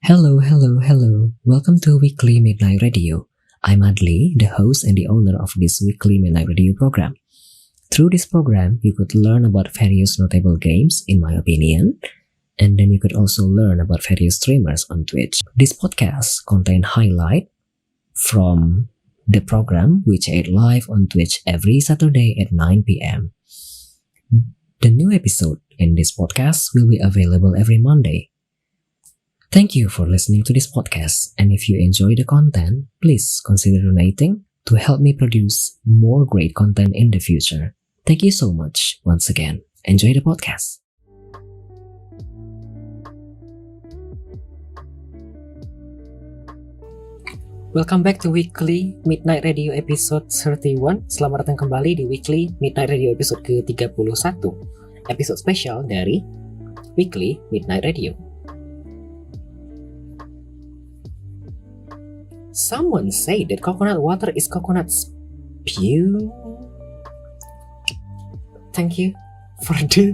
Hello, hello, hello. Welcome to Weekly Midnight Radio. I'm Adli, the host and the owner of this Weekly Midnight Radio program. Through this program, you could learn about various notable games, in my opinion, and then you could also learn about various streamers on Twitch. This podcast contains highlight from the program which aired live on Twitch every Saturday at 9 p.m. The new episode in this podcast will be available every Monday. Thank you for listening to this podcast, and if you enjoy the content, please consider donating to help me produce more great content in the future. Thank you so much once again. Enjoy the podcast. Welcome back to Weekly Midnight Radio episode 31. Selamat datang kembali di Weekly Midnight Radio episode ke-31. Episode spesial dari Weekly Midnight Radio. Someone say that coconut water is coconut spew. Thank you for the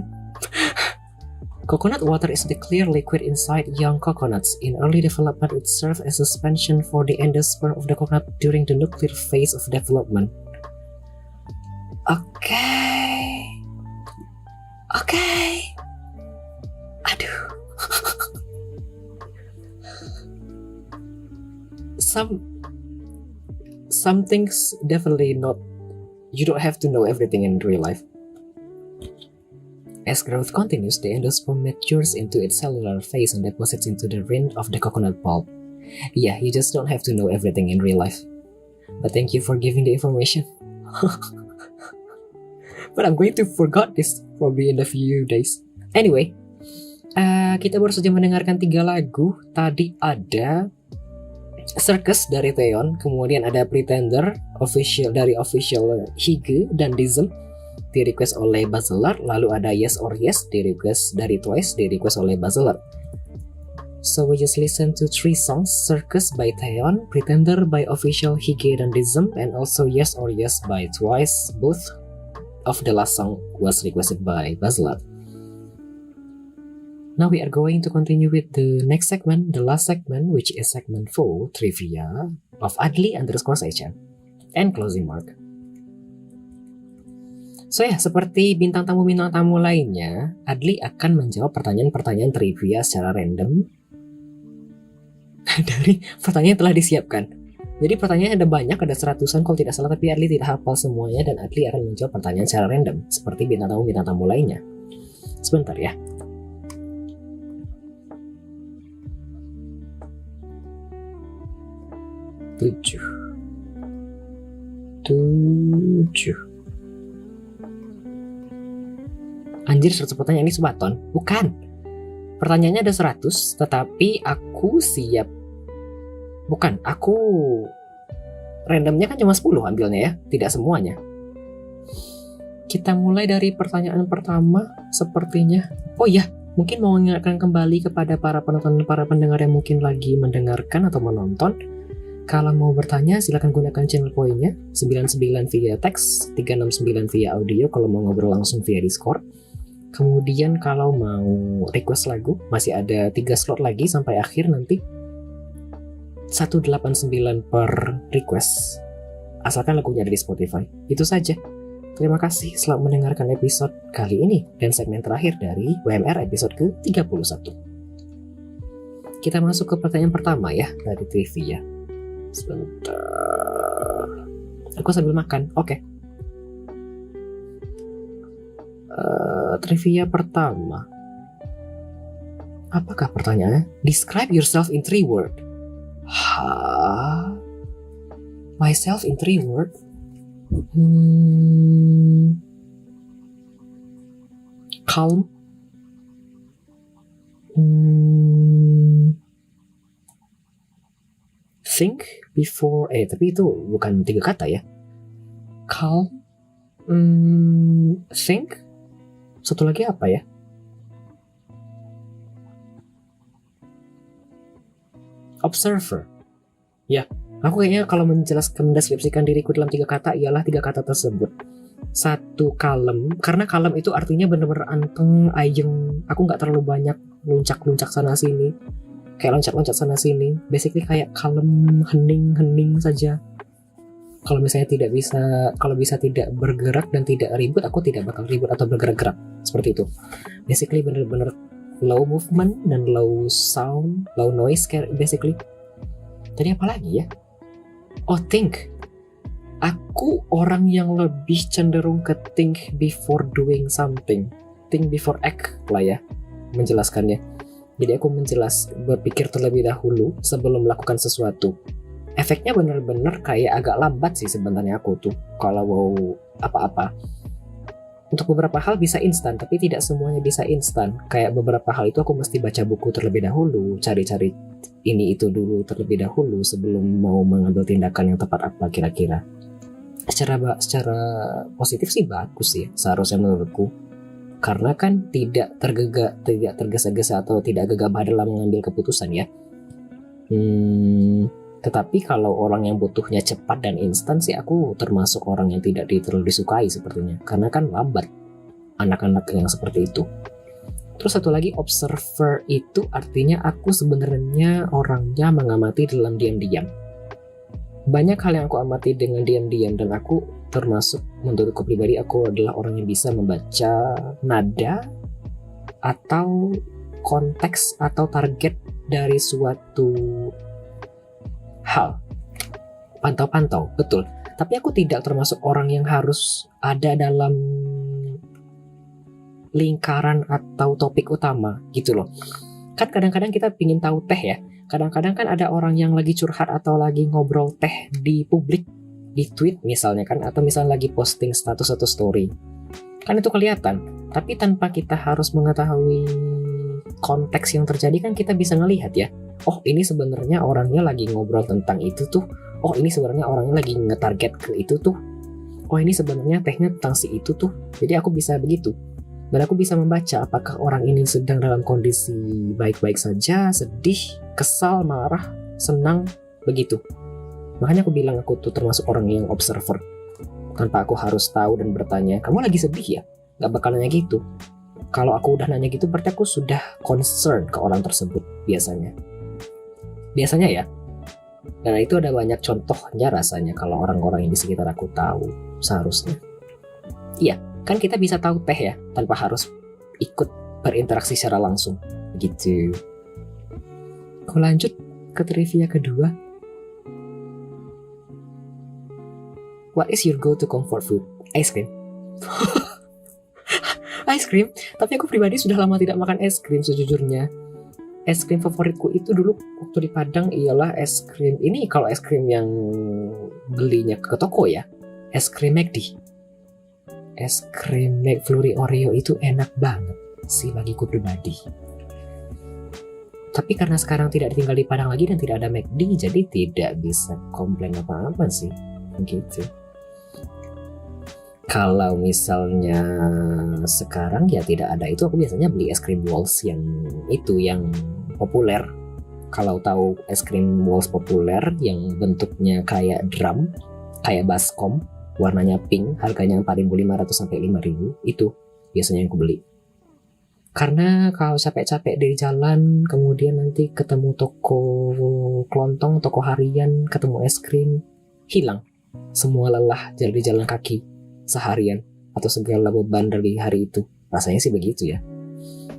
coconut water is the clear liquid inside young coconuts. In early development, it serves as a suspension for the endosperm of the coconut during the nuclear phase of development. Okay. Aduh. Some things definitely not. You don't have to know everything in real life. As growth continues, the endosperm matures into its cellular phase and deposits into the rind of the coconut pulp. Yeah, you just don't have to know everything in real life. But thank you for giving the information. But I'm going to forget this probably in a few days. Anyway, kita baru saja mendengarkan 3 lagu. Tadi ada Circus dari Taeyeon, kemudian ada Pretender dari official Hige dan Dism di request oleh Bachelor, lalu ada Yes or Yes di request dari Twice di request oleh Bachelor. So we just listen to 3 songs: Circus by Taeyeon, Pretender by official Hige dan Dism, and also Yes or Yes by Twice. Both of the last song was requested by Bachelor. Now we are going to continue with the next segment, the last segment, which is segment 4, Trivia of Adli_Sechen, and closing mark. So ya, seperti bintang tamu lainnya, Adli akan menjawab pertanyaan-pertanyaan trivia secara random dari pertanyaan yang telah disiapkan. Jadi pertanyaan ada banyak, ada 100-an kalau tidak salah, tapi Adli tidak hafal semuanya dan Adli akan menjawab pertanyaan secara random, seperti bintang tamu lainnya. Sebentar ya. Tujuh. Anjir, 100 pertanyaan ini sebaton? Bukan. Pertanyaannya ada 100, tetapi aku siap. Bukan, aku randomnya kan cuma 10 ambilnya ya, tidak semuanya. Kita mulai dari pertanyaan pertama sepertinya. Oh iya, mungkin mau mengingatkan kembali kepada para penonton dan para pendengar yang mungkin lagi mendengarkan atau menonton. Kalau mau bertanya, silakan gunakan channel poinnya 99 via teks, 369 via audio kalau mau ngobrol langsung via Discord. Kemudian kalau mau request lagu, masih ada 3 slot lagi sampai akhir nanti. 189 per request. Asalkan lagunya ada di Spotify. Itu saja. Terima kasih selamat mendengarkan episode kali ini dan segmen terakhir dari WMR episode ke-31. Kita masuk ke pertanyaan pertama ya dari trivia. Sebentar, aku sambil makan. Oke. Trivia pertama. Apakah pertanyaannya? Describe yourself in 3 words. Myself in 3 words. Calm. Think before, tapi itu bukan 3 kata ya. Calm, think, satu lagi apa ya? Observer. Ya, aku kayaknya kalau mendeskripsikan diriku dalam 3 kata ialah 3 kata tersebut. 1, kalem, karena kalem itu artinya benar-benar anteng, ayeng. Aku nggak terlalu banyak luncak-luncak sana sini. kayak loncat-loncat sana sini, basically kayak kalem, hening saja. Kalau misalnya kalau bisa tidak bergerak dan tidak ribut, aku tidak bakal ribut atau bergerak-gerak seperti itu. Basically bener-bener low movement dan low sound, low noise basically. Tadi apa lagi ya? Oh, think. Aku orang yang lebih cenderung ke think before doing something, think before act lah ya, menjelaskannya. Jadi aku berpikir terlebih dahulu sebelum melakukan sesuatu. Efeknya bener-bener kayak agak lambat sih sebenarnya aku tuh kalau mau apa-apa. Untuk beberapa hal bisa instan, tapi tidak semuanya bisa instan. Kayak beberapa hal itu aku mesti baca buku terlebih dahulu, cari-cari ini itu dulu terlebih dahulu sebelum mau mengambil tindakan yang tepat apa kira-kira. Secara positif sih bagus ya seharusnya menurutku. Karena kan tidak tergesa-gesa atau tidak gegabah dalam mengambil keputusan ya. Tetapi kalau orang yang butuhnya cepat dan instan sih aku termasuk orang yang tidak terlalu disukai sepertinya. Karena kan lambat anak-anak yang seperti itu. Terus satu lagi, observer itu artinya aku sebenarnya orangnya mengamati dalam diam-diam. Banyak hal yang aku amati dengan diam-diam dan aku termasuk menurutku pribadi aku adalah orang yang bisa membaca nada atau konteks atau target dari suatu hal. Pantau-pantau, betul. Tapi aku tidak termasuk orang yang harus ada dalam lingkaran atau topik utama gitu loh. Kan kadang-kadang kita pingin tahu teh ya. Kadang-kadang kan ada orang yang lagi curhat atau lagi ngobrol teh di publik, di tweet misalnya kan, atau misalnya lagi posting status atau story. Kan itu kelihatan. Tapi tanpa kita harus mengetahui konteks yang terjadi kan kita bisa ngelihat ya. Oh, ini sebenarnya orangnya lagi ngobrol tentang itu tuh. Oh, ini sebenarnya orangnya lagi ngetarget ke itu tuh. Oh, ini sebenarnya tehnya tentang si itu tuh. Jadi aku bisa begitu. Dan aku bisa membaca apakah orang ini sedang dalam kondisi baik-baik saja, sedih, kesal, marah, senang, begitu. Makanya aku bilang aku tuh termasuk orang yang observer. Tanpa aku harus tahu dan bertanya, kamu lagi sedih ya? Gak bakal nanya gitu. Kalau aku udah nanya gitu berarti aku sudah concern ke orang tersebut biasanya. Biasanya ya. Dan itu ada banyak contohnya rasanya kalau orang-orang yang di sekitar aku tahu seharusnya. Iya, kan kita bisa tahu teh ya tanpa harus ikut berinteraksi secara langsung. Begitu. Aku lanjut ke trivia kedua. What is your go-to comfort food? Ice cream. Ice cream, tapi aku pribadi sudah lama tidak makan es krim sejujurnya. Es krim favoritku itu dulu waktu di Padang ialah es krim ini, kalau es krim yang belinya ke toko ya, es krim McD. Es krim McFlurry Oreo itu enak banget sih bagiku pribadi. Tapi karena sekarang tidak tinggal di Padang lagi dan tidak ada McD, jadi tidak bisa komplain apa-apa sih, begitu. Kalau misalnya sekarang ya tidak ada itu, aku biasanya beli es krim Walls yang itu yang populer. Kalau tahu es krim Walls populer yang bentuknya kayak drum, kayak baskom, warnanya pink, harganya 4.500 sampai 5.000, itu biasanya yang aku beli. Karena kalau capek-capek dari jalan, kemudian nanti ketemu toko kelontong, toko harian, ketemu es krim, hilang semua lelah dari jalan kaki seharian atau segala beban dari hari itu. Rasanya sih begitu ya.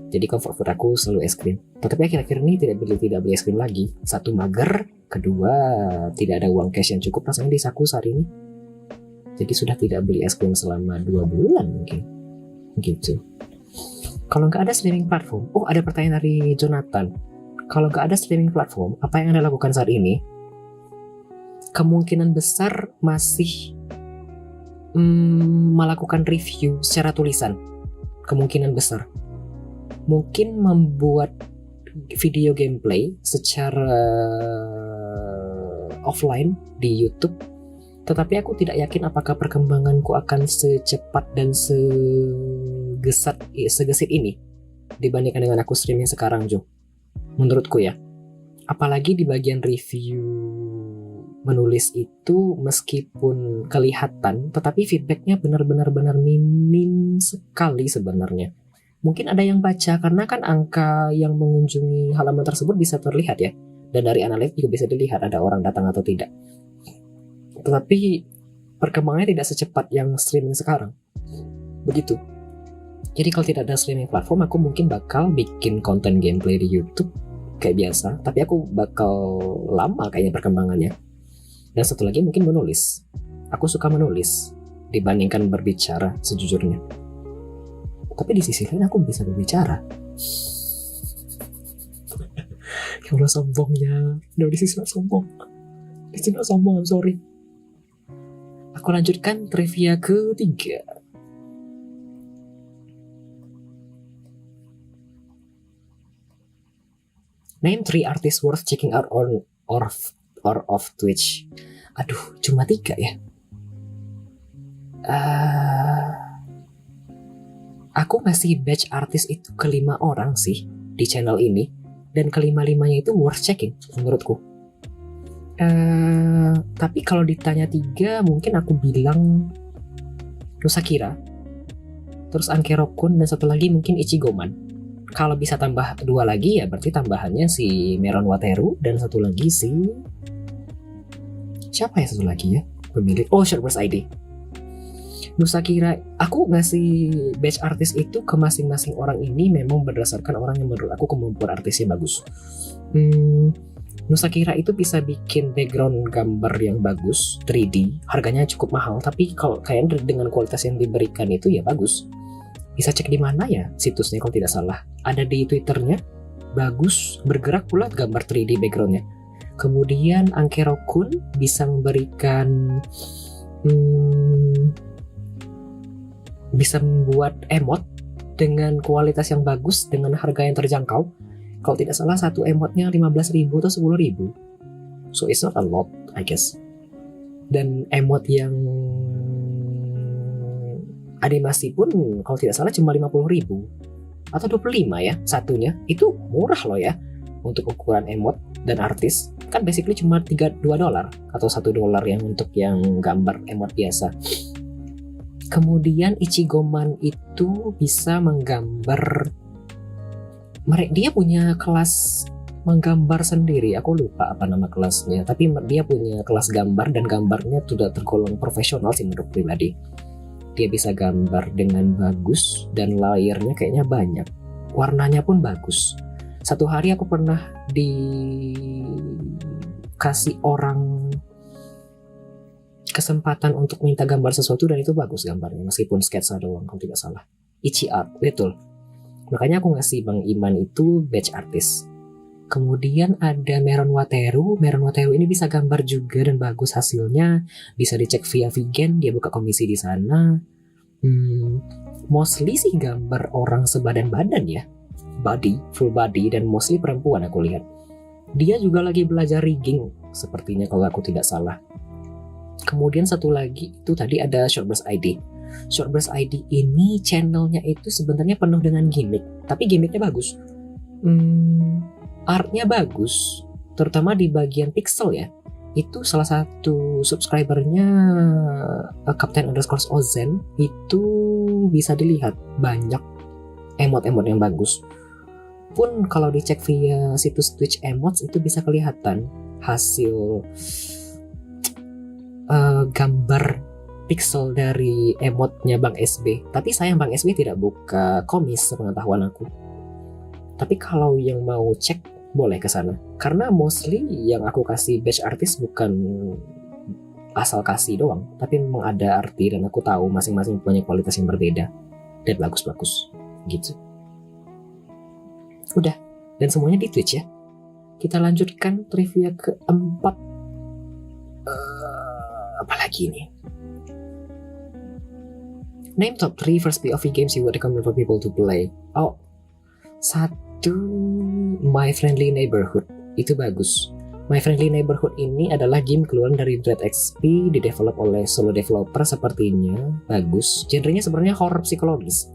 Jadi comfort food aku selalu es krim. Tetapi akhir-akhir ini tidak beli es krim lagi. Satu, mager. Kedua, tidak ada uang cash yang cukup rasanya di saku saat ini. Jadi sudah tidak beli es krim selama 2 bulan mungkin. Gitu. Kalau nggak ada streaming platform, ada pertanyaan dari Jonathan. Kalau nggak ada streaming platform, apa yang Anda lakukan saat ini? Kemungkinan besar masih melakukan review secara tulisan. Kemungkinan besar. Mungkin membuat video gameplay secara offline di YouTube. Tetapi aku tidak yakin apakah perkembanganku akan secepat dan segesit ini dibandingkan dengan aku streaming sekarang, Jo. Menurutku ya. Apalagi di bagian review menulis itu, meskipun kelihatan, tetapi feedbacknya benar-benar minim sekali sebenarnya. Mungkin ada yang baca karena kan angka yang mengunjungi halaman tersebut bisa terlihat ya. Dan dari analytics juga bisa dilihat ada orang datang atau tidak. Tetapi perkembangannya tidak secepat yang streaming sekarang. Begitu. Jadi kalau tidak ada streaming platform, aku mungkin bakal bikin konten gameplay di YouTube kayak biasa. Tapi aku bakal lama kayaknya perkembangannya. Dan satu lagi mungkin menulis. Aku suka menulis dibandingkan berbicara sejujurnya. Tapi di sisi lain aku bisa berbicara. Ya Allah, sombongnya. No, di sisi lain sombong. Di sini sombong, I'm sorry. Aku lanjutkan trivia ketiga. Name 3 artists worth checking out on or off Twitch. Aduh, cuma 3 ya. Aku ngasih batch artis itu ke 5 orang sih di channel ini. Dan kelima-limanya itu worth checking menurutku. Tapi kalau ditanya 3, mungkin aku bilang Nusakira, terus Ankerokun, dan satu lagi mungkin Ichigoman. Kalau bisa tambah 2 lagi ya berarti tambahannya si Meron Wateru, dan satu lagi si... Siapa ya satu lagi ya? Pemilik. Oh, Shortburst ID. Nusakira, aku ngasih batch artis itu ke masing-masing orang ini memang berdasarkan orang yang menurut aku kemampuan artisnya bagus. Nusakira itu bisa bikin background gambar yang bagus, 3D, harganya cukup mahal, tapi kalau kayaknya dengan kualitas yang diberikan itu ya bagus. Bisa cek di mana ya situsnya kalau tidak salah. Ada di Twitternya, bagus, bergerak pula gambar 3D backgroundnya. Kemudian Ankerokun bisa memberikan bisa membuat emot dengan kualitas yang bagus dengan harga yang terjangkau. Kalau tidak salah satu emotnya 15.000 atau 10.000. So it's not a lot, I guess. Dan emot yang animasi pun kalau tidak salah cuma 50.000 atau 25 ya satunya. Itu murah loh ya untuk ukuran emot dan artis. Kan basically cuma $2 atau $1 yang untuk yang gambar emot biasa. Kemudian Ichigoman itu bisa menggambar, dia punya kelas menggambar sendiri, aku lupa apa nama kelasnya, tapi dia punya kelas gambar dan gambarnya sudah tergolong profesional sih menurut pribadi. Dia bisa gambar dengan bagus dan layernya kayaknya banyak, warnanya pun bagus. Satu hari aku pernah dikasih orang kesempatan untuk minta gambar sesuatu dan itu bagus gambarnya meskipun sketsa doang kalau tidak salah. Ichi Art, betul. Makanya aku ngasih Bang Iman itu batch artist. Kemudian ada Meron Wateru. Meron Wateru ini bisa gambar juga dan bagus hasilnya. Bisa dicek via Vigen, dia buka komisi di sana. Mostly sih gambar orang sebadan-badan ya. Body, full body, dan mostly perempuan aku lihat. Dia juga lagi belajar rigging sepertinya kalau aku tidak salah. Kemudian satu lagi itu tadi ada Shortburst ID. Shortburst ID ini channelnya itu sebenarnya penuh dengan gimmick, tapi gimmicknya bagus. Artnya bagus, terutama di bagian pixel ya. Itu salah satu subscribernya Captain_Ozen itu bisa dilihat banyak emot-emot yang bagus. Pun kalau dicek via situs Twitch Emotes itu bisa kelihatan hasil gambar pixel dari emotnya Bang SB. Tapi sayang Bang SB tidak buka komis sepengetahuan aku. Tapi kalau yang mau cek boleh ke sana. Karena mostly yang aku kasih batch artist bukan asal kasih doang, tapi memang ada arti dan aku tahu masing-masing punya kualitas yang berbeda dan bagus-bagus gitu. Udah, dan semuanya di Twitch ya. Kita lanjutkan trivia keempat. Apalagi ini? Name top 3 first POV games you would recommend for people to play. Oh, satu My Friendly Neighborhood. Itu bagus. My Friendly Neighborhood ini adalah game keluaran dari Dread XP, didevelop oleh solo developer sepertinya. Bagus. Genrenya sebenarnya horror psikologis.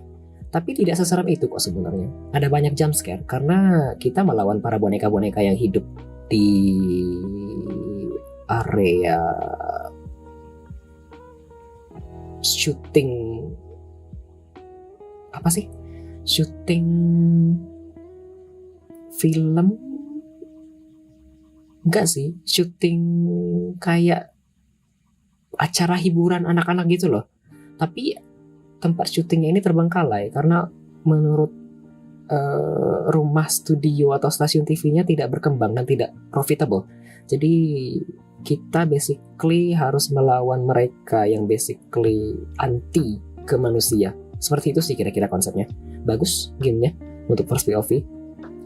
Tapi tidak seseram itu kok sebenarnya. Ada banyak jump scare karena kita melawan para boneka-boneka yang hidup di area syuting film, enggak sih, syuting kayak acara hiburan anak-anak gitu loh. Tapi tempat syutingnya ini terbengkalai karena menurut rumah studio atau stasiun TV-nya tidak berkembang dan tidak profitable. Jadi kita basically harus melawan mereka yang basically anti ke manusia. Seperti itu sih kira-kira konsepnya. Bagus gamenya untuk first POV.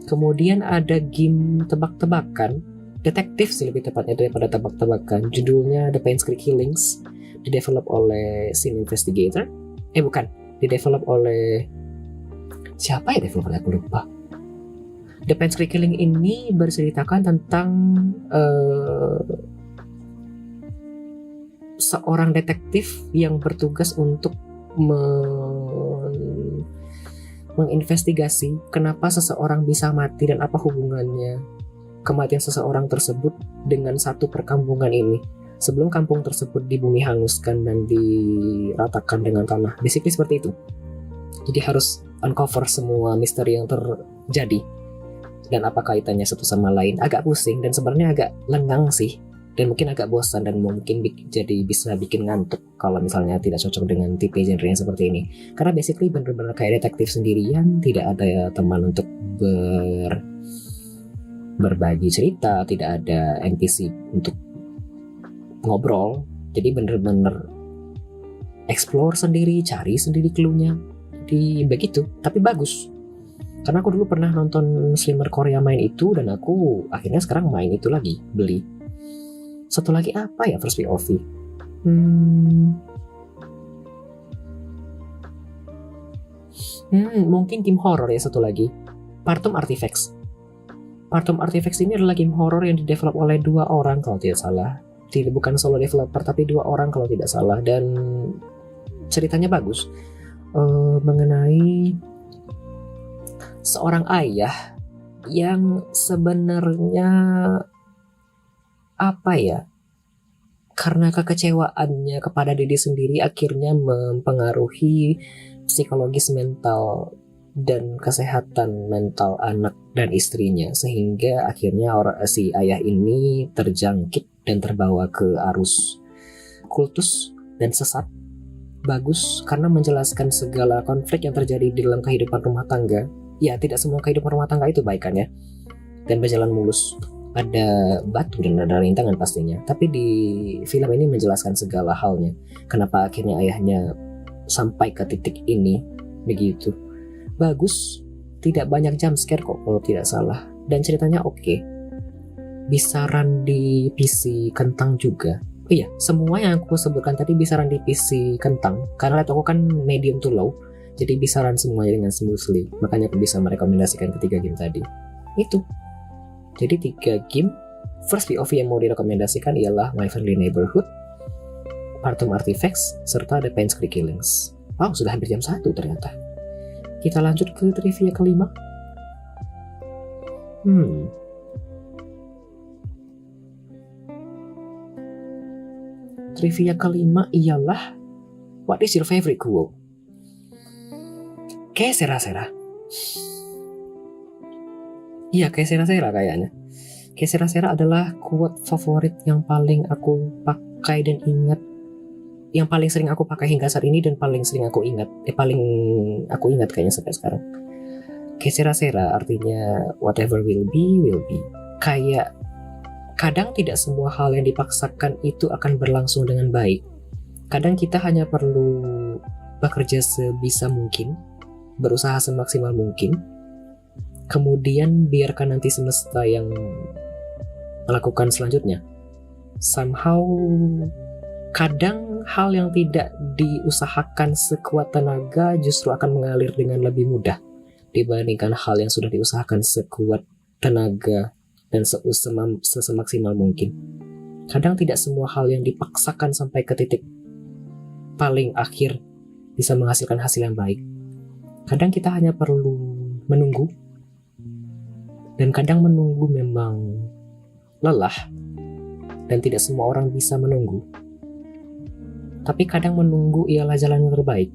Kemudian ada game tebak-tebakan, detektif sih lebih tepatnya daripada tebak-tebakan. Judulnya The Pain's Creek Killings, didevelop oleh Scene Investigator. Bukan, didevelop oleh siapa ya developernya, aku lupa. The Pain's Creek Killing ini berceritakan tentang seorang detektif yang bertugas untuk menginvestigasi kenapa seseorang bisa mati dan apa hubungannya kematian seseorang tersebut dengan satu perkampungan ini sebelum kampung tersebut dibumi hanguskan dan diratakan dengan tanah. Basically seperti itu. Jadi harus uncover semua misteri yang terjadi dan apa kaitannya satu sama lain. Agak pusing dan sebenarnya agak lengang sih, dan mungkin agak bosan dan mungkin jadi bisa bikin ngantuk kalau misalnya tidak cocok dengan tipe genre yang seperti ini. Karena basically benar-benar kayak detektif sendirian, tidak ada teman untuk berbagi cerita, tidak ada NPC untuk ngobrol. Jadi benar-benar explore sendiri, cari sendiri clue-nya. Jadi begitu, tapi bagus. Karena aku dulu pernah nonton streamer Korea main itu dan aku akhirnya sekarang main itu lagi, beli. Satu lagi apa ya first POV? Mungkin game horror ya satu lagi. Partum Artifacts. Partum Artifacts ini adalah game horror yang didevelop oleh 2 orang kalau tidak salah. Bukan solo developer tapi 2 orang kalau tidak salah, dan ceritanya bagus. Mengenai seorang ayah yang sebenarnya apa ya, karena kekecewaannya kepada diri sendiri akhirnya mempengaruhi psikologis mental dan kesehatan mental anak dan istrinya, sehingga akhirnya si ayah ini terjangkit dan terbawa ke arus kultus dan sesat. Bagus karena menjelaskan segala konflik yang terjadi di dalam kehidupan rumah tangga. Ya, tidak semua kehidupan rumah tangga itu baik kan ya, dan berjalan mulus. Ada batu dan ada rintangan pastinya. Tapi di film ini menjelaskan segala halnya. Kenapa akhirnya ayahnya sampai ke titik ini, begitu. Bagus, tidak banyak jump scare kok kalau tidak salah. Dan ceritanya oke. Bisa run di PC kentang juga. Iya, semua yang aku sebutkan tadi bisa run di PC kentang. Karena laptop aku kan medium to low, jadi bisa run semuanya dengan smoothly. Makanya aku bisa merekomendasikan ketiga game tadi. Itu. Jadi 3 game first POV yang mau direkomendasikan ialah My Friendly Neighborhood, Partum Artifacts, serta The Pain's Creek Killings. Wow, sudah hampir jam 1 ternyata. Kita lanjut ke trivia kelima. Trivia kelima ialah, what is your favorite quote? Kayak sera-sera. Iya, kayak sera-sera kayaknya. Kayak sera-sera adalah quote favorit yang paling aku pakai dan ingat. Yang paling sering aku pakai hingga saat ini dan paling sering aku ingat. Paling aku ingat kayaknya sampai sekarang. Kayak sera-sera artinya whatever will be, will be. Kayak kadang tidak semua hal yang dipaksakan itu akan berlangsung dengan baik. Kadang kita hanya perlu bekerja sebisa mungkin, berusaha semaksimal mungkin, kemudian biarkan nanti semesta yang melakukan selanjutnya. Somehow, kadang hal yang tidak diusahakan sekuat tenaga justru akan mengalir dengan lebih mudah dibandingkan hal yang sudah diusahakan sekuat tenaga dan semaksimal mungkin. Kadang tidak semua hal yang dipaksakan sampai ke titik paling akhir bisa menghasilkan hasil yang baik. Kadang kita hanya perlu menunggu, dan kadang menunggu memang lelah, dan tidak semua orang bisa menunggu. Tapi kadang menunggu ialah jalan yang terbaik.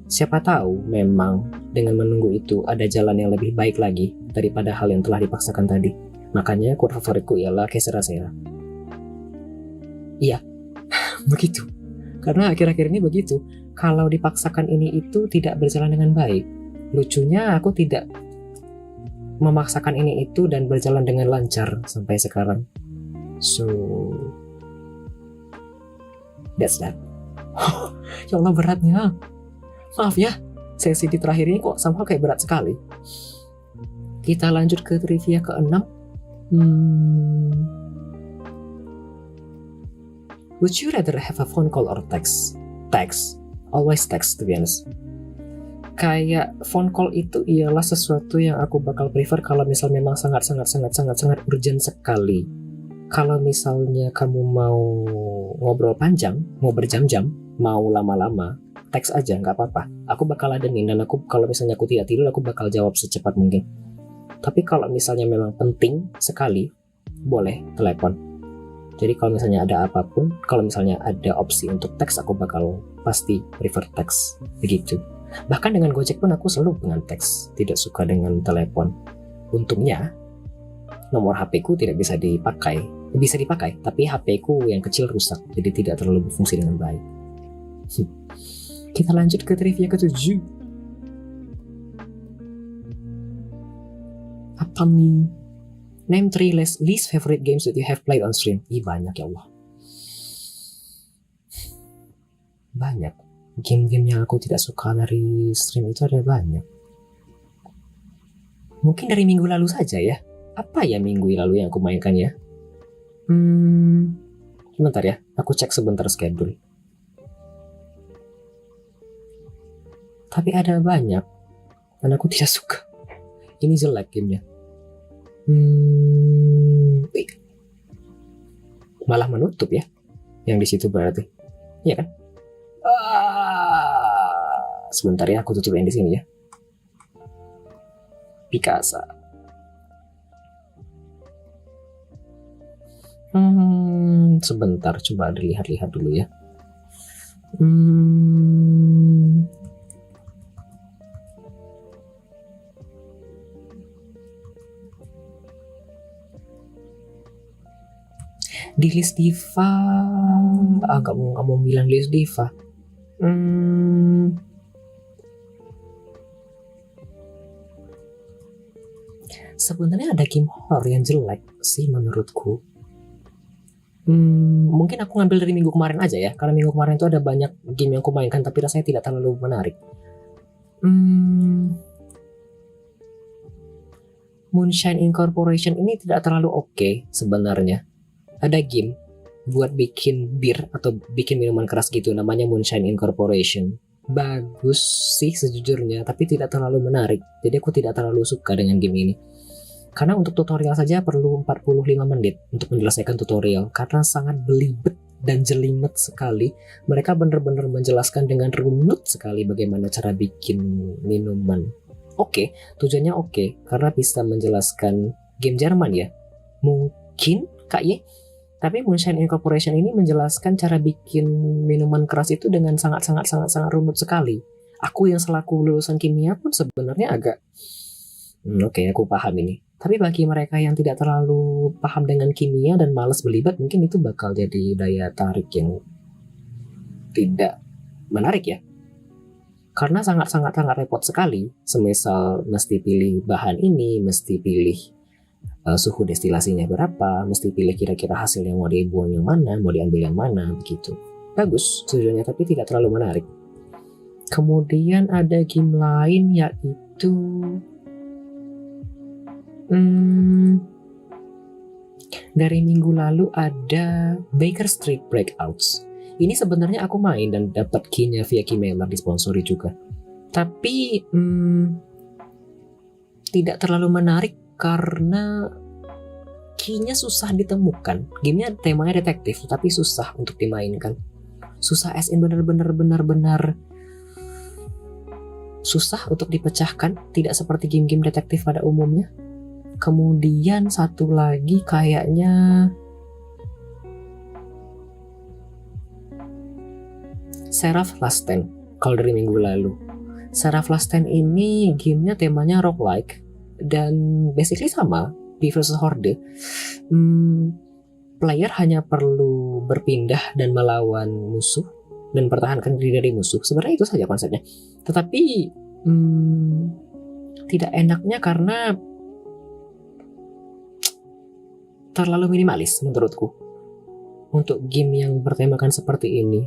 Siapa tahu memang dengan menunggu itu ada jalan yang lebih baik lagi daripada hal yang telah dipaksakan tadi. Makanya quote favoritku ialah que sera sera. Iya, begitu. Karena akhir-akhir ini begitu. Kalau dipaksakan ini itu tidak berjalan dengan baik. Lucunya aku tidak memaksakan ini itu dan berjalan dengan lancar sampai sekarang. So, that's that. Ya Allah, beratnya. Maaf ya, sesi di terakhir ini kok sama kayak berat sekali. Kita lanjut ke trivia ke-6. Would you rather have a phone call or text? Text. Always text, to be honest. Kayak phone call itu ialah sesuatu yang aku bakal prefer kalau misal memang sangat urgent sekali. Kalau misalnya kamu mau ngobrol panjang, mau berjam-jam, mau lama-lama, teks aja, nggak apa-apa. Aku bakal ladenin, dan aku kalau misalnya aku tidak tidur, aku bakal jawab secepat mungkin. Tapi kalau misalnya memang penting sekali, boleh telepon. Jadi kalau misalnya ada apapun, kalau misalnya ada opsi untuk teks, aku bakal pasti prefer teks, begitu. Bahkan dengan Gojek pun aku selalu dengan teks, tidak suka dengan telepon. Untungnya, nomor HP ku tidak bisa dipakai. Bisa dipakai, tapi HP ku yang kecil rusak, jadi tidak terlalu berfungsi dengan baik. Kita lanjut ke trivia ke-7. Apa nih? Name 3 least favorite games that you have played on stream. Banyak ya Allah. Banyak. Game-game yang aku tidak suka dari stream itu ada banyak. Mungkin dari minggu lalu saja ya. Apa ya minggu lalu yang aku mainkan ya? Sebentar ya, aku cek sebentar schedule. Tapi ada banyak, dan aku tidak suka. Ini jelek gamenya. Malah menutup ya, yang di situ berarti, iya kan? Sebentar ya, aku tutup yang di sini ya. Picasa. Sebentar, coba dilihat-lihat dulu ya. Di list diva, nggak mau bilang list diva. Sebenarnya ada game horror yang jelek sih menurutku. Mungkin aku ngambil dari minggu kemarin aja ya, karena minggu kemarin itu ada banyak game yang aku mainkan tapi rasanya tidak terlalu menarik. Moonshine Incorporation ini tidak terlalu oke sebenarnya. Ada game buat bikin bir atau bikin minuman keras gitu, namanya Moonshine Incorporation. Bagus sih sejujurnya, tapi tidak terlalu menarik. Jadi aku tidak terlalu suka dengan game ini. Karena untuk tutorial saja perlu 45 menit untuk menyelesaikan tutorial, karena sangat belibet dan jelimet sekali. Mereka benar-benar menjelaskan dengan runut sekali bagaimana cara bikin minuman. Oke, tujuannya oke, karena bisa menjelaskan game Jerman ya. Mungkin Kak Ye. Tapi Moonshine Incorporation ini menjelaskan cara bikin minuman keras itu dengan sangat runut sekali. Aku yang selaku lulusan kimia pun sebenarnya agak oke, aku paham ini. Tapi bagi mereka yang tidak terlalu paham dengan kimia dan malas belibet, mungkin itu bakal jadi daya tarik yang tidak menarik ya. Karena sangat repot sekali. Semisal mesti pilih bahan ini, mesti pilih suhu destilasinya berapa, mesti pilih kira-kira hasil yang mau dibuang yang mana, mau diambil yang mana, begitu. Bagus tujuannya, tapi tidak terlalu menarik. Kemudian ada game lain yaitu dari minggu lalu ada Baker Street Breakouts. Ini sebenarnya aku main dan dapat key-nya via Keymailer, disponsori juga. Tapi tidak terlalu menarik karena key-nya susah ditemukan. Gamenya temanya detektif, tapi susah untuk dimainkan. Susah as in benar-benar susah untuk dipecahkan, tidak seperti game-game detektif pada umumnya. Kemudian satu lagi kayaknya Seraph Last Stand kalau dari minggu lalu. Seraph Last Stand ini gamenya temanya roguelike dan basically sama di versus Horde. Player hanya perlu berpindah dan melawan musuh dan pertahankan diri dari musuh. Sebenarnya itu saja konsepnya. Tetapi tidak enaknya karena terlalu minimalis menurutku untuk game yang bertemakan seperti ini.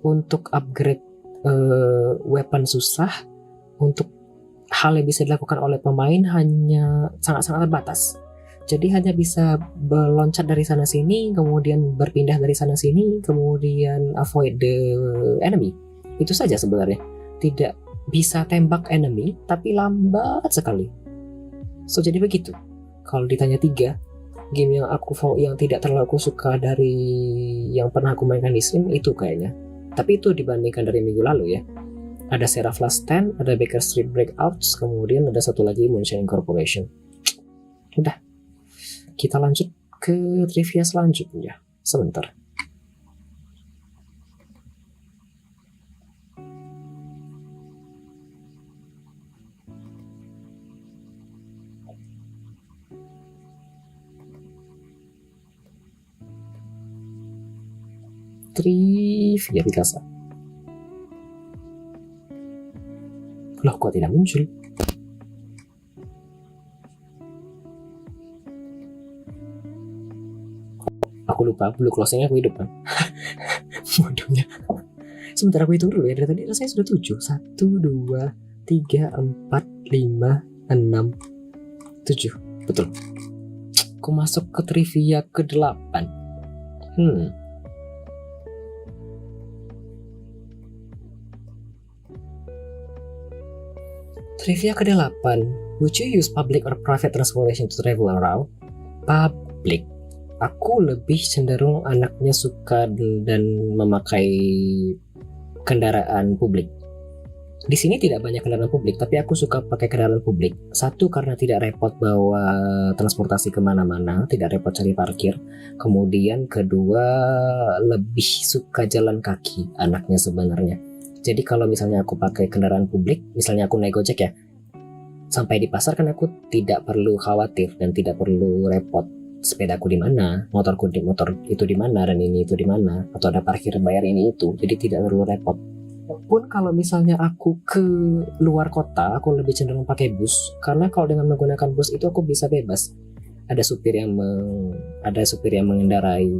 Untuk upgrade weapon susah, untuk hal yang bisa dilakukan oleh pemain hanya sangat-sangat terbatas. Jadi hanya bisa meloncat dari sana sini, kemudian berpindah dari sana sini, kemudian avoid the enemy. Itu saja sebenarnya. Tidak bisa tembak enemy, tapi lambat sekali. So jadi begitu. Kalau ditanya 3 game yang tidak terlalu aku suka dari yang pernah aku mainkan di Steam, itu kayaknya. Tapi itu dibandingkan dari minggu lalu ya. Ada Seraph Last Stand, ada Baker Street Breakouts, kemudian ada satu lagi Moonshine Corporation. Udah, kita lanjut ke trivia selanjutnya. Sebentar. Trivia Picasa. Loh, kok tidak muncul? Aku lupa, blue closing-nya aku hidup kan. Bodohnya. Sebentar aku hitung dulu ya. Dari tadi rasanya sudah 7. 1, 2, 3, 4, 5, 6, 7. Betul. Aku masuk ke trivia ke-8. Trivia ke-8. Would you use public or private transportation to travel around? Public. Aku lebih cenderung anaknya suka dan memakai kendaraan publik. Di sini tidak banyak kendaraan publik, tapi aku suka pakai kendaraan publik. Satu, karena tidak repot bawa transportasi kemana-mana, tidak repot cari parkir. Kemudian kedua, lebih suka jalan kaki anaknya sebenarnya. Jadi kalau misalnya aku pakai kendaraan publik, misalnya aku naik Gojek ya, sampai di pasar kan aku tidak perlu khawatir dan tidak perlu repot. Sepedaku di mana, motor itu di mana, dan ini itu di mana, atau ada parkir bayar ini itu. Jadi tidak perlu repot. Pun kalau misalnya aku ke luar kota, aku lebih cenderung pakai bus, karena kalau dengan menggunakan bus itu aku bisa bebas. Ada supir yang mengendarai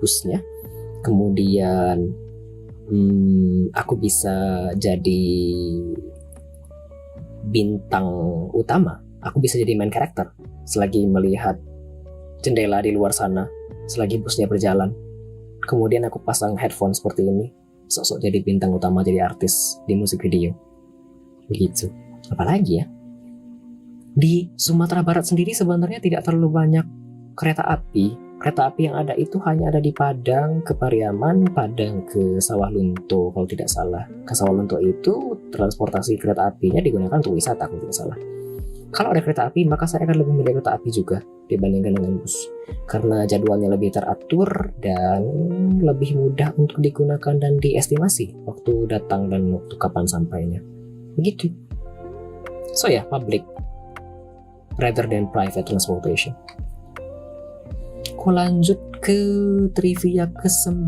busnya, kemudian aku bisa jadi bintang utama, aku bisa jadi main karakter selagi melihat jendela di luar sana, selagi busnya berjalan. Kemudian aku pasang headphone seperti ini, sok-sok jadi bintang utama, jadi artis di musik video. Begitu. Apalagi ya? Di Sumatera Barat sendiri sebenarnya tidak terlalu banyak kereta api. Kereta api yang ada itu hanya ada di Padang ke Pariaman, Padang ke Sawah Lunto kalau tidak salah. Ke Sawah Lunto itu transportasi kereta apinya digunakan untuk wisata kalau tidak salah. Kalau ada kereta api, maka saya akan lebih memilih kereta api juga dibandingkan dengan bus. Karena jadwalnya lebih teratur dan lebih mudah untuk digunakan dan diestimasi waktu datang dan waktu kapan sampainya. Begitu. So ya, public rather than private transportation. Aku lanjut ke trivia ke-9.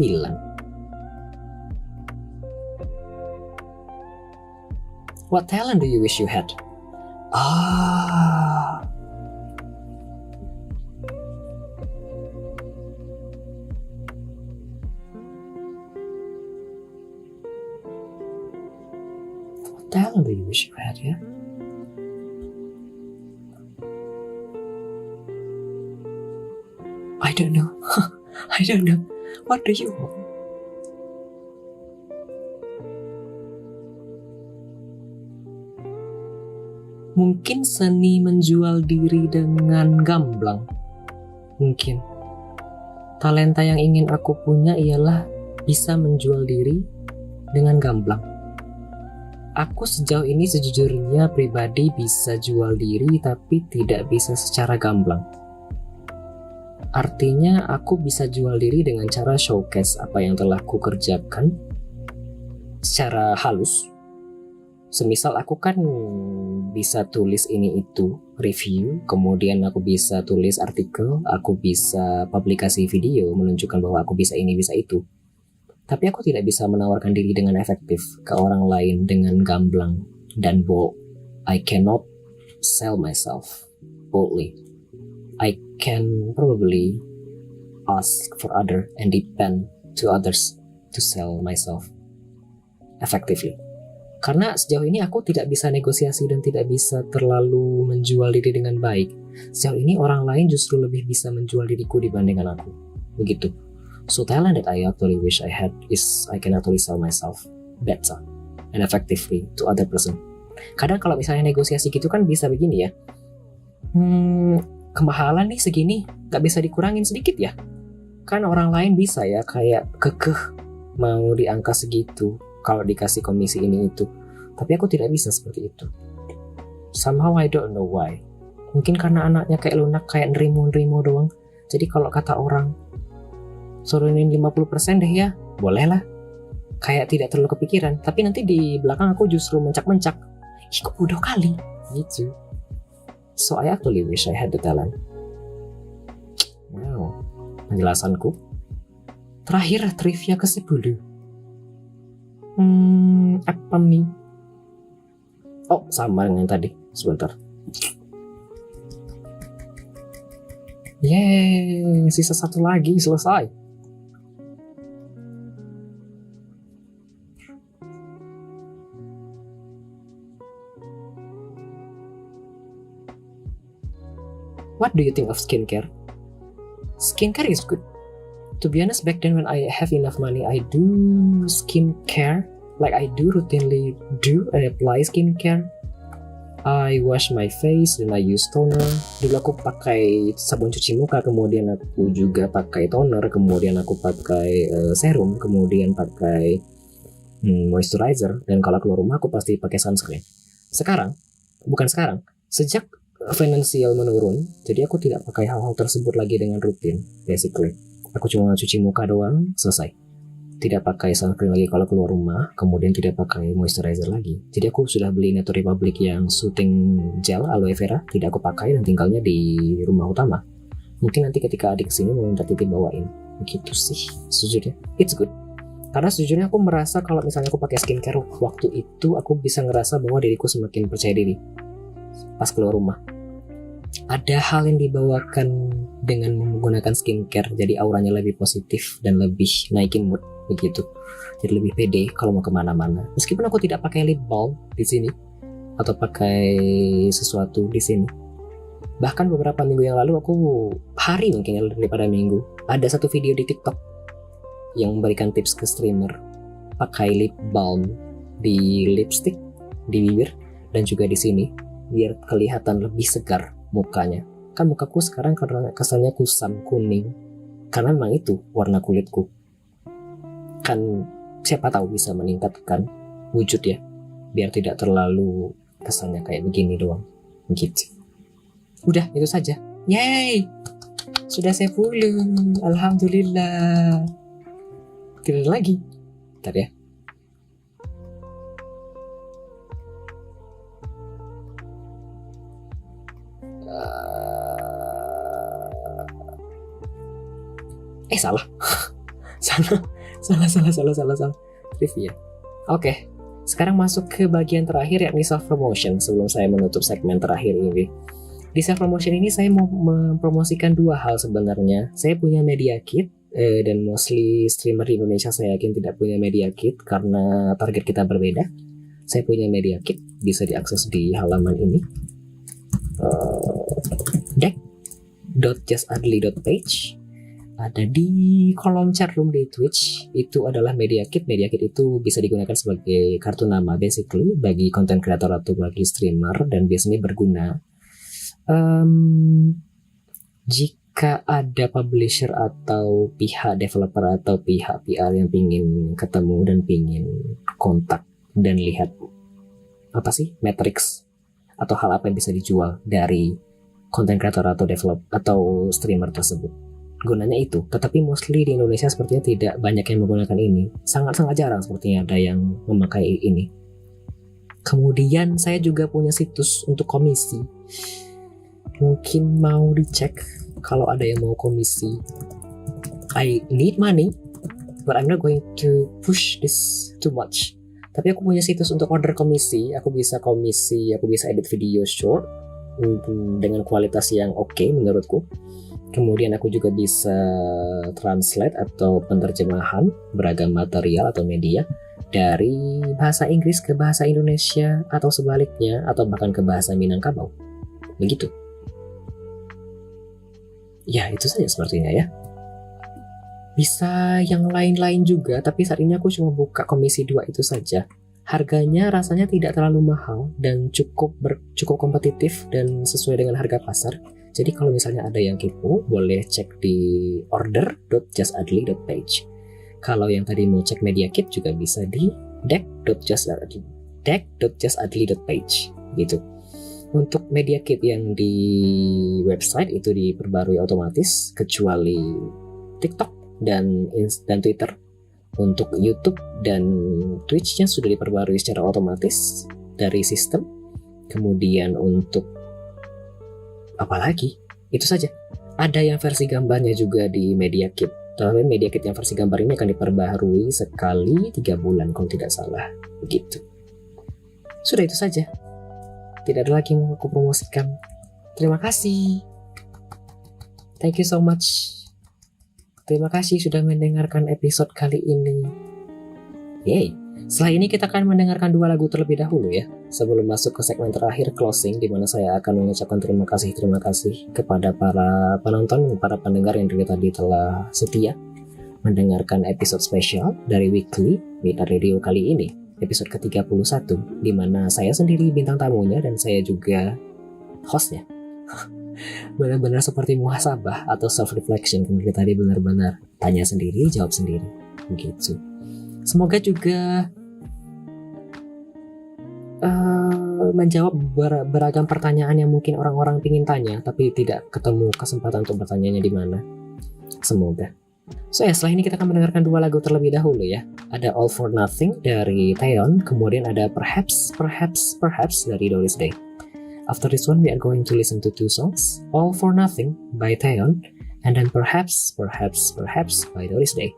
What talent do you wish you had? What talent do you wish you had, ya? I don't know. I don't know. What do you want? Mungkin seni menjual diri dengan gamblang. Mungkin. Talenta yang ingin aku punya ialah bisa menjual diri dengan gamblang. Aku sejauh ini sejujurnya pribadi bisa jual diri tapi tidak bisa secara gamblang. Artinya aku bisa jual diri dengan cara showcase apa yang telah ku kerjakan secara halus, Semisal aku kan bisa tulis ini itu, review, kemudian aku bisa tulis artikel, aku bisa publikasi video menunjukkan bahwa aku bisa ini, bisa itu. Tapi aku tidak bisa menawarkan diri dengan efektif ke orang lain dengan gamblang dan bold. I cannot sell myself boldly. I can probably ask for other and depend to others to sell myself effectively. Karena sejauh ini aku tidak bisa negosiasi dan tidak bisa terlalu menjual diri dengan baik. Sejauh ini orang lain justru lebih bisa menjual diriku dibandingkan aku. Begitu. So talent that I actually wish I had is I can actually sell myself better and effectively to other person. Kadang kalau misalnya negosiasi gitu kan bisa begini ya. Kemahalan nih segini, gak bisa dikurangin sedikit ya. Kan orang lain bisa ya kayak kekeh mau di angka segitu kalau dikasih komisi ini itu. Tapi aku tidak bisa seperti itu. Somehow I don't know why. Mungkin karena anaknya kayak lunak, kayak nerimo-nerimo doang. Jadi kalau kata orang suruhin 50% deh ya, boleh lah. Kayak tidak terlalu kepikiran. Tapi nanti di belakang aku justru mencak-mencak. Ih kok bodoh kali. Gitu. So I actually wish I had the talent. Wow. Penjelasanku. Terakhir trivia ke-10. Apa nih? Oh, sama dengan tadi. Sebentar. Yeay, sisa satu lagi selesai. What do you think of skincare? Skincare is good. To be honest, back then when I have enough money, I do skincare. Like I do routinely apply skincare. I wash my face dan I use toner. Dulu aku pakai sabun cuci muka, kemudian aku juga pakai toner, kemudian aku pakai serum, kemudian pakai moisturizer, dan kalau keluar rumah aku pasti pakai sunscreen. Sejak finansial menurun, jadi aku tidak pakai hal-hal tersebut lagi dengan rutin, basically. Aku cuma cuci muka doang, selesai. Tidak pakai sunscreen lagi kalau keluar rumah, kemudian tidak pakai moisturizer lagi. Jadi aku sudah beli Nature Republic yang soothing gel aloe vera, tidak aku pakai dan tinggalnya di rumah utama. Mungkin nanti ketika adik kesini mau minta titip bawain. Begitu sih, sejujurnya. It's good. Karena sejujurnya aku merasa kalau misalnya aku pakai skincare waktu itu, aku bisa ngerasa bahwa diriku semakin percaya diri pas keluar rumah. Ada hal yang dibawakan dengan menggunakan skincare, jadi auranya lebih positif dan lebih naikin mood begitu. Jadi lebih pede kalau mau kemana-mana. Meskipun aku tidak pakai lip balm di sini atau pakai sesuatu di sini. Bahkan beberapa minggu yang lalu hari mungkin daripada minggu, ada satu video di TikTok yang memberikan tips ke streamer pakai lip balm di lipstick, di bibir, dan juga di sini biar kelihatan lebih segar mukanya. Kan mukaku sekarang karena kesannya kusam kuning, karena memang itu warna kulitku. Kan siapa tahu bisa meningkatkan wujud ya, biar tidak terlalu kesannya kayak begini doang. Gitu. Udah itu saja. Yeay, sudah 10. Alhamdulillah. Tidak ada lagi. Bentar ya. Salah. salah. Trivia. Oke. Sekarang masuk ke bagian terakhir, yakni self promotion. Sebelum saya menutup segmen terakhir ini. Di self promotion ini saya mau mempromosikan dua hal sebenarnya. Saya punya media kit, dan mostly streamer di Indonesia saya yakin tidak punya media kit karena target kita berbeda. Saya punya media kit, bisa diakses di halaman ini. deck.justadli.page. Ada di kolom chatroom di Twitch. Itu adalah media kit. Media kit itu bisa digunakan sebagai kartu nama basically bagi content creator atau bagi streamer, dan biasanya berguna jika ada publisher atau pihak developer atau pihak PR yang pingin ketemu dan pingin kontak dan lihat matrix atau hal apa yang bisa dijual dari content creator atau develop atau streamer tersebut. Gunanya itu, tetapi mostly di Indonesia sepertinya tidak banyak yang menggunakan ini. Sangat-sangat jarang sepertinya ada yang memakai ini. Kemudian saya juga punya situs untuk komisi. Mungkin mau dicek kalau ada yang mau komisi. I need money, but I'm not going to push this too much. Tapi aku punya situs untuk order komisi. Aku bisa komisi, aku bisa edit video short dengan kualitas yang oke menurutku. Kemudian aku juga bisa translate atau penerjemahan beragam material atau media dari bahasa Inggris ke bahasa Indonesia atau sebaliknya, atau bahkan ke bahasa Minangkabau. Begitu. Ya, itu saja sepertinya ya. Bisa yang lain-lain juga, tapi saat ini aku cuma buka komisi 2 itu saja. Harganya rasanya tidak terlalu mahal dan cukup kompetitif dan sesuai dengan harga pasar. Jadi kalau misalnya ada yang kepo, boleh cek di order.justadli.page. Kalau yang tadi mau cek media kit juga bisa di deck.justadli.page gitu. Untuk media kit yang di website itu diperbarui otomatis kecuali TikTok dan Twitter. Untuk YouTube dan Twitch-nya sudah diperbarui secara otomatis dari sistem. Kemudian untuk apalagi? Itu saja. Ada yang versi gambarnya juga di Media Kit. Tapi Media Kit yang versi gambar ini akan diperbaharui sekali 3 bulan kalau tidak salah. Begitu. Sudah itu saja. Tidak ada lagi yang mau aku promosikan. Terima kasih. Thank you so much. Terima kasih sudah mendengarkan episode kali ini. Yeay. Setelah ini kita akan mendengarkan 2 lagu terlebih dahulu ya. Sebelum masuk ke segmen terakhir closing, di mana saya akan mengucapkan terima kasih kepada para penonton, para pendengar yang dari tadi telah setia mendengarkan episode spesial dari Weekly Midnight Radio kali ini, episode ke-31, di mana saya sendiri bintang tamunya dan saya juga hostnya. Benar-benar seperti muhasabah atau self-reflection, kemudian tadi benar-benar tanya sendiri, jawab sendiri, begitu. Semoga juga menjawab beragam pertanyaan yang mungkin orang-orang ingin tanya, tapi tidak ketemu kesempatan untuk bertanyanya di mana. Semoga. So ya, setelah ini kita akan mendengarkan 2 lagu terlebih dahulu ya. Ada All for Nothing dari Taeyeon, kemudian ada Perhaps dari Doris Day. After this one, we are going to listen to 2 songs, All for Nothing by Taeyeon, and then Perhaps by Doris Day.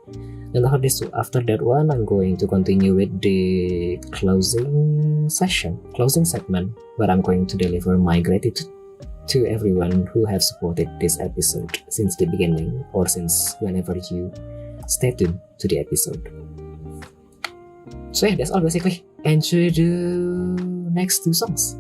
And after that one, I'm going to continue with the closing segment, where I'm going to deliver my gratitude to everyone who have supported this episode since the beginning, or since whenever you stay tuned to the episode. So yeah, that's all basically. Enjoy the next 2 songs.